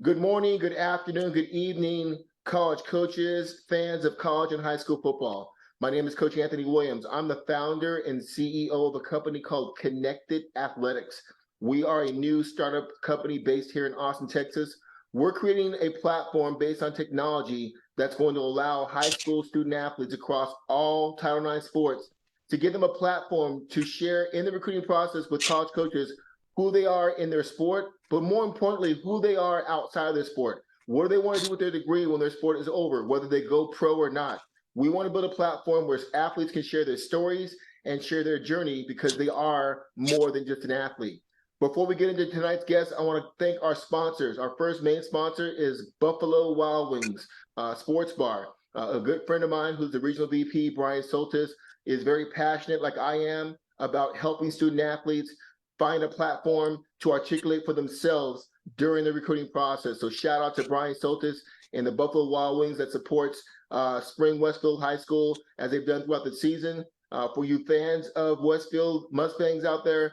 Good morning, good afternoon, good evening, college coaches, fans of college and high school football. My name is Coach Anthony Williams. I'm the founder and CEO of a company called Connected Athletics. We are a new startup company based here in Austin, Texas. We're creating a platform based on technology that's going to allow high school student athletes across all Title IX sports to give them a platform to share in the recruiting process with college coaches who they are in their sport, but more importantly, who they are outside of their sport. What do they want to do with their degree when their sport is over, whether they go pro or not? We want to build a platform where athletes can share their stories and share their journey because they are more than just an athlete. Before we get into tonight's guest, I want to thank our sponsors. Our first main sponsor is Buffalo Wild Wings Sports Bar. A good friend of mine who's the regional VP, Brian Soltis, is very passionate, like I am, about helping student athletes find a platform to articulate for themselves during the recruiting process. So shout out to Brian Soltis and the Buffalo Wild Wings that supports Spring Westfield High School as they've done throughout the season. For you fans of Westfield Mustangs out there,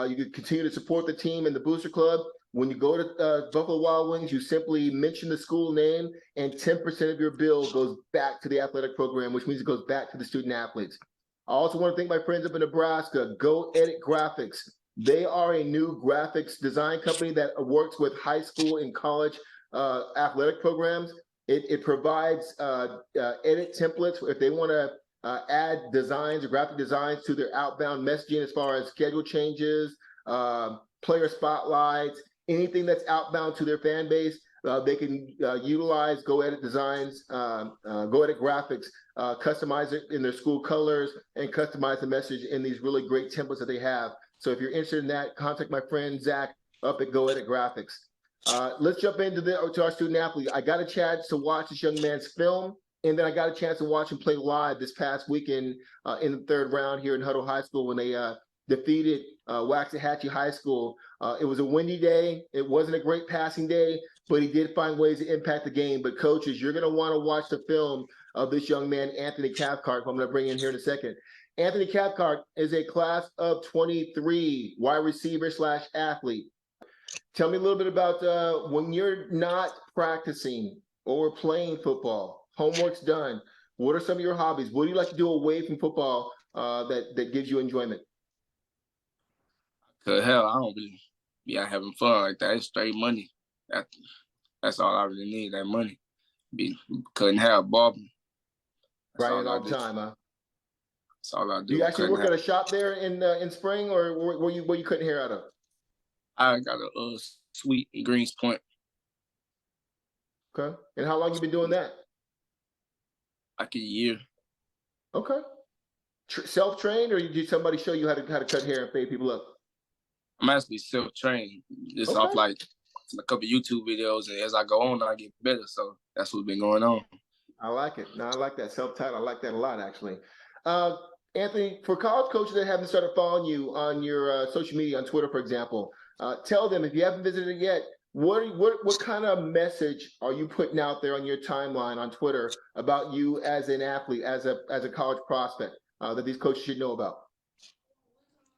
you can continue to support the team and the Booster Club. When you go to Buffalo Wild Wings, you simply mention the school name and 10% of your bill goes back to the athletic program, which means it goes back to the student athletes. I also want to thank my friends up in Nebraska, Go Edit Graphics. They are a new graphics design company that works with high school and college athletic programs. It provides edit templates if they want to add designs or graphic designs to their outbound messaging as far as schedule changes, player spotlights, anything that's outbound to their fan base. They can utilize Go Edit Designs, Go Edit Graphics, customize it in their school colors, and customize the message in these really great templates that they have. So if you're interested in that, contact my friend Zach up at Go Edit Graphics. Let's jump into to our student athlete. I got a chance to watch this young man's film, and then I got a chance to watch him play live this past weekend in the third round here in Huddle High School when they defeated Waxahachie High School. It was a windy day. It wasn't a great passing day, but he did find ways to impact the game. But coaches, you're going to want to watch the film of this young man, Anthony Cathcart, who I'm going to bring in here in a second. Anthony Cathcart is a class of 23 wide receiver / athlete. Tell me a little bit about when you're not practicing or playing football, homework's done. What are some of your hobbies? What do you like to do away from football that gives you enjoyment? Hell, I don't really be out having fun like that. It's straight money. That's all I really need, that money. Be cutting hair, bobbing. Right, all the time, huh? That's all I do. Do you actually work at a shop there in Spring, or were you cutting hair out of? I got a suite in Greens Point. Okay. And how long you been doing that? Like a year. Okay. Self-trained, or did somebody show you how to cut hair and fade people up? I'm actually self-trained. Just off like a couple YouTube videos, and as I go on, I get better. So that's what's been going on. I like it. No, I like that self-titled. I like that a lot, actually. Anthony, for college coaches that haven't started following you on your social media, on Twitter, for example, tell them, if you haven't visited it yet, what kind of message are you putting out there on your timeline on Twitter about you as an athlete, as a college prospect that these coaches should know about?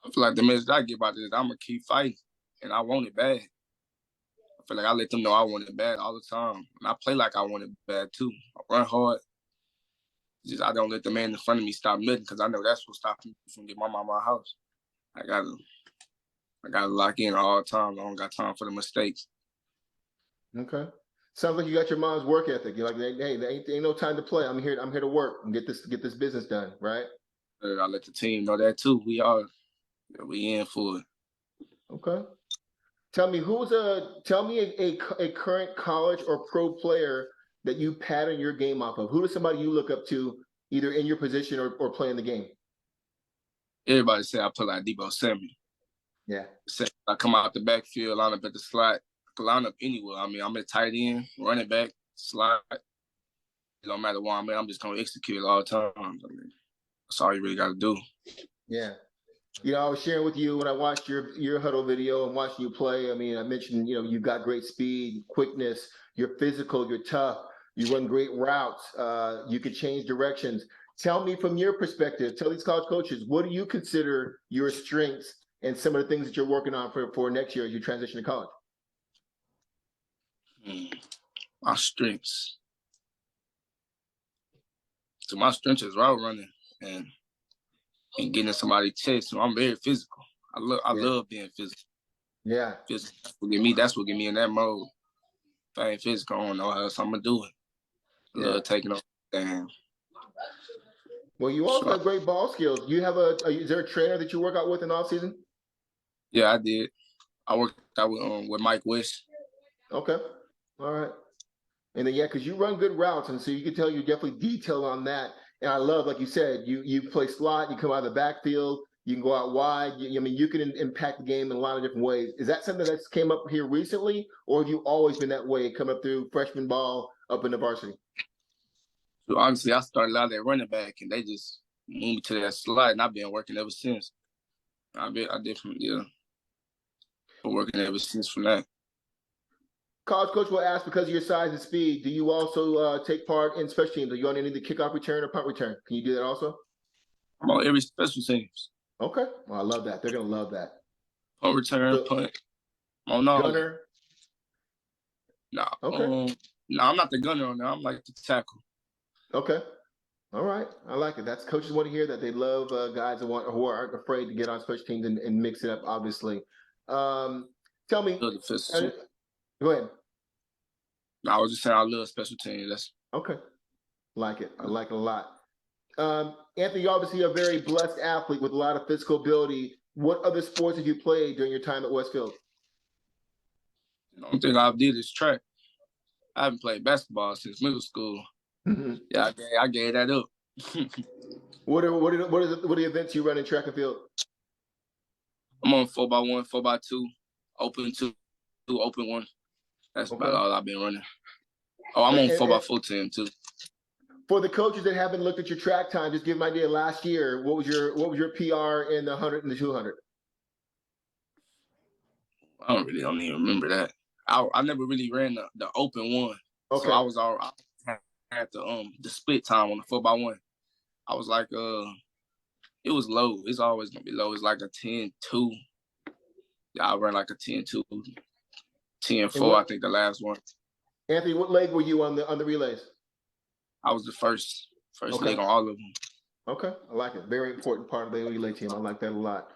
I feel like the message I give out is I'm going to keep fighting, and I want it bad. I feel like I let them know I want it bad all the time. And I play like I want it bad, too. I run hard. Just I don't let the man in front of me stop nothing, because I know that's what stops me from getting my mama out of my house. I gotta lock in all the time. I don't got time for the mistakes. Okay. Sounds like you got your mom's work ethic. You're like, hey, there ain't no time to play. I'm here to work and get this business done, right? I let the team know that too. We in for it. Okay. Tell me a current college or pro player that you pattern your game off of. Who is somebody you look up to, either in your position or playing the game? Everybody say I play like Debo Samuel. Yeah. I come out the backfield, line up at the slot. I can line up anywhere. I mean, I'm at tight end, running back, slot. It don't matter where I'm at. I'm just gonna execute it all the time. I mean, that's all you really got to do. Yeah. You know, I was sharing with you when I watched your huddle video and watching you play. I mean, I mentioned, you've got great speed, quickness, you're physical, you're tough, you run great routes, you can change directions. Tell me from your perspective, tell these college coaches, what do you consider your strengths and some of the things that you're working on for next year as you transition to college? My strengths. So my strength is route running and getting in somebody's chest. So I'm very physical. I love being physical. Yeah. That's what get me in that mode. If I ain't physical, I don't know how else I'm gonna do it. I love taking off. Damn. Well, you also have great ball skills. You have is there a trainer that you work out with in off season? Yeah, I did. I worked out with Mike West. Okay. All right. And then because you run good routes, and so you can tell you're definitely detailed on that. And I love, like you said, you play slot, you come out of the backfield, you can go out wide. I mean, you can impact the game in a lot of different ways. Is that something that's came up here recently, or have you always been that way, coming up through freshman ball up into varsity? So honestly, I started out at running back, and they just moved me to that slot, and I've been working ever since. I definitely been working ever since from that. College coach will ask, because of your size and speed, do you also take part in special teams? Are you on any of the kickoff return or punt return? Can you do that also? I'm on every special teams. Okay. Well, I love that. They're going to love that. Punt return, punt. I'm on gunner? No. Okay. No, I'm not the gunner on there. I'm like the tackle. Okay. All right. I like it. That's coaches want to hear that. They love guys who aren't afraid to get on special teams and mix it up, obviously. Tell me. Go ahead. No, I was just saying I love special teams. Okay. Like it. I like it a lot. Anthony, you're obviously a very blessed athlete with a lot of physical ability. What other sports have you played during your time at Westfield? The only thing I did is track. I haven't played basketball since middle school. Mm-hmm. Yeah, I gave that up. What are the events you run in track and field? I'm on 4x1, 4x2, open 2, open 1. That's about all I've been running. Oh, I'm on 4x4 team too. For the coaches that haven't looked at your track time, just give them an idea. Last year, what was your PR in the 100 and the 200? I don't even remember that. I never really ran the open one. Okay. So I had the split time on the 4x1. I was like, it was low. It's always gonna be low. It's like a 10-2. Yeah, I ran like a 10-2, 10-4. I think the last one. Anthony, what leg were you on the relays? I was the first leg on all of them. Okay, I like it. Very important part of the relay team. I like that a lot.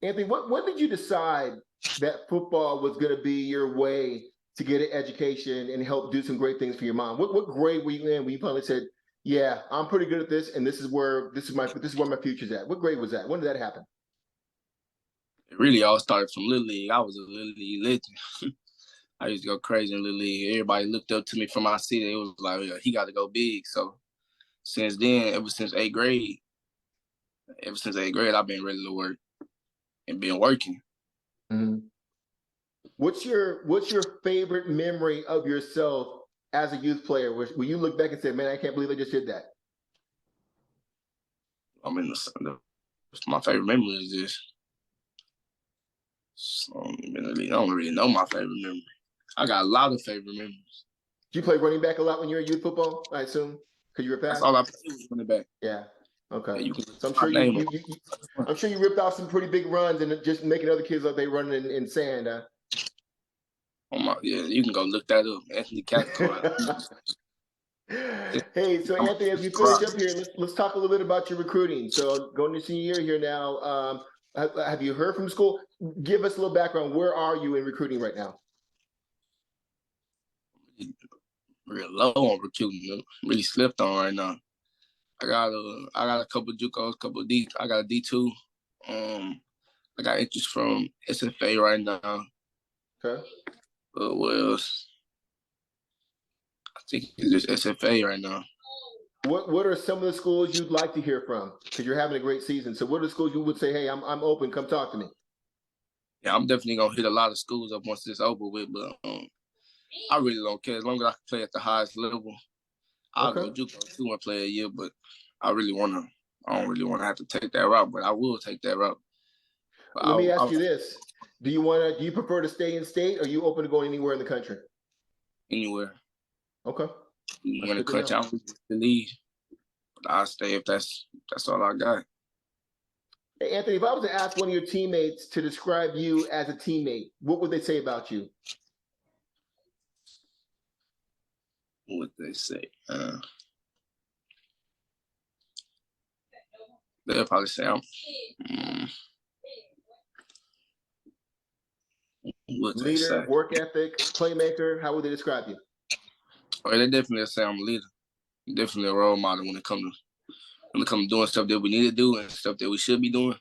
Anthony, when did you decide that football was going to be your way to get an education and help do some great things for your mom? What grade were you in when you finally said, "Yeah, I'm pretty good at this, and this is where my future's at"? What grade was that? When did that happen? It really all started from Little League. I was a Little League legend. I used to go crazy in Little League. Everybody looked up to me from my city. It was like, he got to go big. So since then, ever since eighth grade, I've been ready to work and been working. Mm-hmm. What's your favorite memory of yourself as a youth player? Where you look back and say, "Man, I can't believe I just did that"? I mean, my favorite memory is this. So, I don't really know my favorite memory. I got a lot of favorite memories. Did you play running back a lot when you were in youth football, I assume? Because you were fast? That's all I played was running back. Yeah. Okay. Yeah, so I'm sure you ripped off some pretty big runs and just making other kids like they running in sand. Yeah, you can go look that up. Anthony Cathcart. Hey, so Anthony, as we finish up here, let's talk a little bit about your recruiting. So going to senior year here now, have you heard from school? Give us a little background. Where are you in recruiting right now? Real low on recruiting. Really slipped on right now. I got a couple of JUCOs, couple of D. I got a D2. I got interest from SFA right now. Okay. What else? I think it's just SFA right now. What are some of the schools you'd like to hear from? Because you're having a great season. So what are the schools you would say, "Hey, I'm open. Come talk to me"? Yeah, I'm definitely gonna hit a lot of schools up once it's over with, but I really don't care as long as I can play at the highest level. I'll go JUCO too and play a year, but I don't really wanna have to take that route, but I will take that route. But let me ask you this: do you prefer to stay in state, or are you open to going anywhere in the country? Anywhere. Okay. Anywhere in the country, I'm the lead. But I'll stay if that's all I got. Hey, Anthony, if I was to ask one of your teammates to describe you as a teammate, what would they say about you? what they say. They'll probably say I'm. What they say? Leader, work ethic, playmaker. How would they describe you? Well, they definitely say I'm a leader. Definitely a role model when it comes to doing stuff that we need to do and stuff that we should be doing.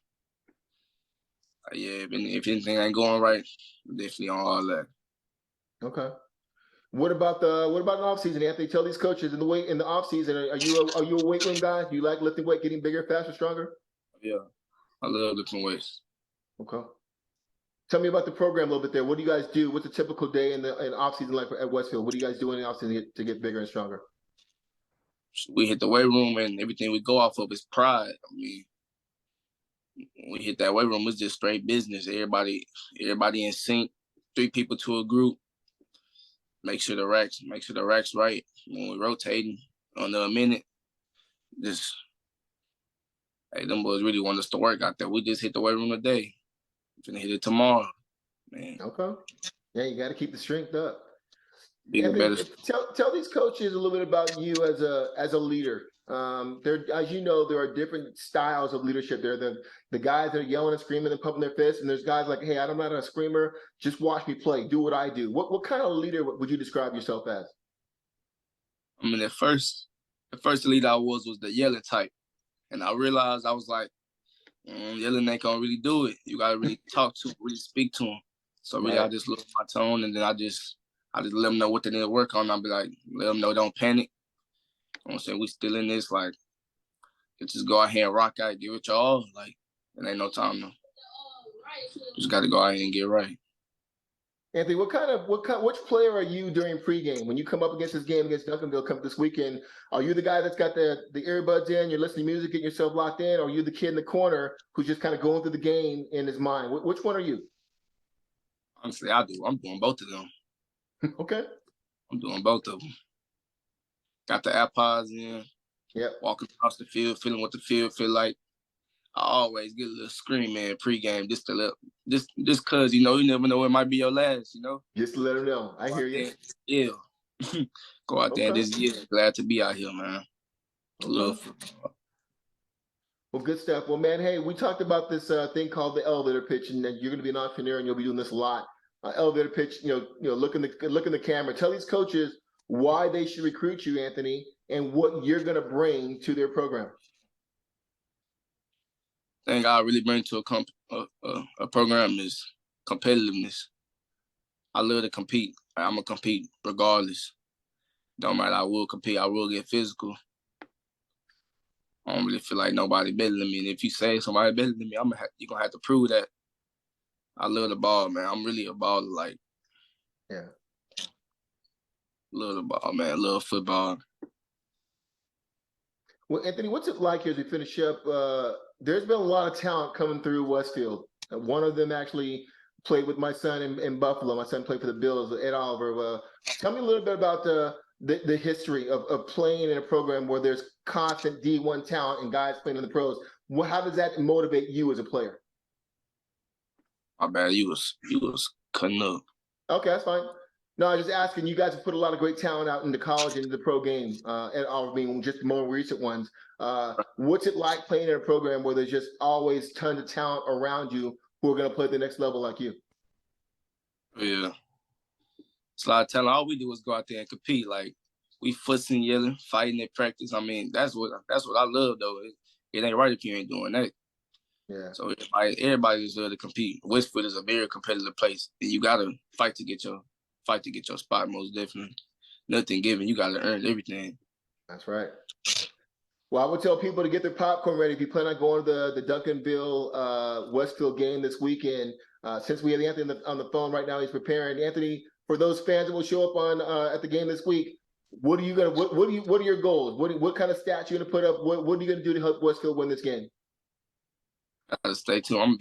Yeah, if anything ain't going right, definitely on all that. Okay. What about an off season, Anthony? Tell these coaches in the off season, are you a weight room guy? Do you like lifting weight, getting bigger, faster, stronger? Yeah, I love lifting weights. Okay. Tell me about the program a little bit there. What do you guys do? What's a typical day in off season like at Westfield? What do you guys do in the off season to get bigger and stronger? We hit the weight room and everything we go off of is pride. I mean, when we hit that weight room, it's just straight business. Everybody in sync. 3 people to a group. Make sure the racks right. When we're rotating on a minute, just hey, them boys really want us to work out there. We just hit the weight room today. We're gonna hit it tomorrow, man. Okay. Yeah, you got to keep the strength up. Better. Tell these coaches a little bit about you as a leader. As you know, there are different styles of leadership. There are the guys that are yelling and screaming and pumping their fists, and there's guys like, hey, I'm not a screamer. Just watch me play. Do what I do. What kind of leader would you describe yourself as? I mean, the first leader I was the yelling type, and I realized I was like, yelling ain't gonna really do it. You gotta really talk to, really speak to them. So really, right. I just lower my tone, and then I just let them know what they need to work on. I'll be like, let them know, don't panic. I'm saying we still in this, like, just go out here and rock out, give it your all. Like, it ain't no time no. Just got to go out here and get right. Anthony, which player are you during pregame when you come up against this game against Duncanville come this weekend? Are you the guy that's got the earbuds in, you're listening to music, getting yourself locked in, or are you the kid in the corner who's just kind of going through the game in his mind? Which one are you? Honestly, I'm doing both of them. Okay. I'm doing both of them. Got the AirPods in. Yep. Walking across the field, feeling what the field feel like. I always get a little scream in pregame just cause you never know it might be your last, Just to let them know. I hear you. Yeah. Go out there and just glad to be out here, man. Love football. Well, good stuff. Well, man, hey, we talked about this thing called the elevator pitch, and you're going to be an entrepreneur, and you'll be doing this a lot. Elevator pitch, look in the camera. Tell these coaches why they should recruit you, Anthony, and what you're going to bring to their program. The thing I really bring to a program is competitiveness. I love to compete. I'm going to compete regardless. Don't matter, I will compete. I will get physical. I don't really feel like nobody better than me. And if you say somebody better than me, you're going to have to prove that. I love the ball, man. I'm really a baller, like. Yeah. Love the ball, man. Love football. Well, Anthony, what's it like here as we finish up? There's been a lot of talent coming through Westfield. One of them actually played with my son in Buffalo. My son played for the Bills, Ed Oliver. Tell me a little bit about the history of playing in a program where there's constant D1 talent and guys playing in the pros. How does that motivate you as a player? My bad, you was cutting up. Okay, that's fine. No, I was just asking. You guys have put a lot of great talent out into college and the pro game, and I mean, just more recent ones. What's it like playing in a program where there's just always tons of talent around you who are going to play at the next level like you? Yeah, it's a lot of talent. All we do is go out there and compete. Like, we fussing, yelling, fighting at practice. I mean, that's what I love, though. It ain't right if you ain't doing that. Yeah. So everybody is there to compete. Westfield is a very competitive place, and you gotta fight to get your spot. Most definitely, nothing given. You gotta earn everything. That's right. Well, I would tell people to get their popcorn ready if you plan on going to the Duncanville Westfield game this weekend. Since we have Anthony on the phone right now, he's preparing. Anthony, for those fans that will show up on at the game this week, what are your goals? What kind of stats you gonna put up? What are you gonna do to help Westfield win this game? I gotta stay tuned.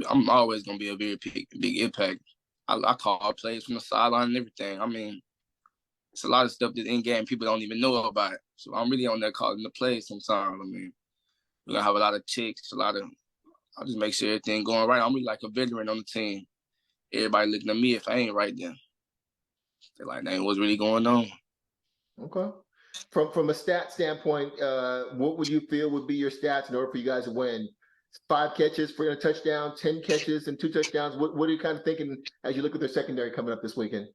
I'm always gonna be a very big impact. I call plays from the sideline and everything. I mean, it's a lot of stuff that in game people don't even know about it. So I'm really on there calling the plays sometimes. I mean, we're gonna have a lot of checks, I'll just make sure everything going right. I'm really like a veteran on the team. Everybody looking at me if I ain't right then. They're like, dang, what's really going on? Okay. From a stat standpoint, what would you feel would be your stats in order for you guys to win? 5 catches for a touchdown, 10 catches and 2 touchdowns. What are you kind of thinking as you look at their secondary coming up this weekend?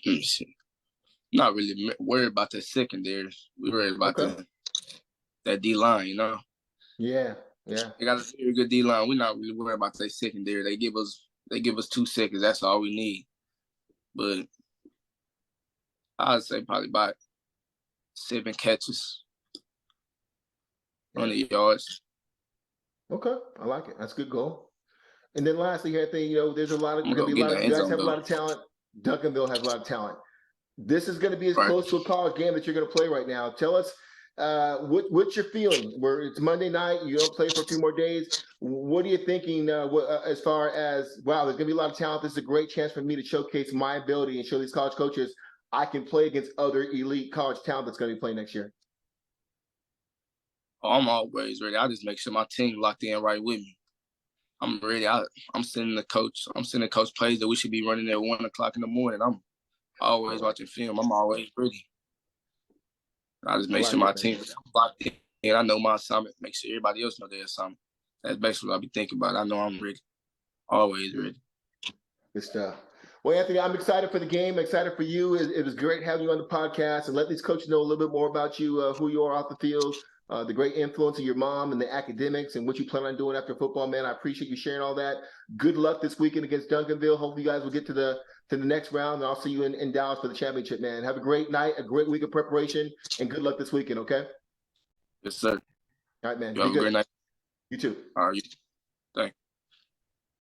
Let me see. Not really worried about the secondary. We worried about that D line, you know. Yeah, yeah. They got a very good D line. We're not really worried about their secondary. They give us 2 seconds. That's all we need. But I'd say probably about 7 catches, 100 yards. Okay, I like it. That's a good goal. And then lastly, here, I think there's gonna be a lot of, you guys have a lot of talent. Duncanville has a lot of talent. This is going to be as close to a college game that you're going to play right now. Tell us what's your feeling? Where it's Monday night, you don't play for a few more days. What are you thinking as far as, wow, there's going to be a lot of talent. This is a great chance for me to showcase my ability and show these college coaches I can play against other elite college talent that's going to be playing next year. Oh, I'm always ready. I just make sure my team locked in right with me. I'm ready. I'm sending the coach plays that we should be running at 1 o'clock in the morning. I'm always watching film. I'm always ready. I just make sure my team is locked in. And I know my assignment. Make sure everybody else know their assignment. That's basically what I be thinking about. I know I'm ready. Always ready. Good stuff. Well, Anthony, I'm excited for the game. Excited for you. It was great having you on the podcast and let these coaches know a little bit more about you, who you are off the field, the great influence of your mom and the academics and what you plan on doing after football, man. I appreciate you sharing all that. Good luck this weekend against Duncanville. Hopefully you guys will get to the next round, and I'll see you in Dallas for the championship, man. Have a great night, a great week of preparation, and good luck this weekend, okay? Yes, sir. All right, man. You have a great night. You too. All right.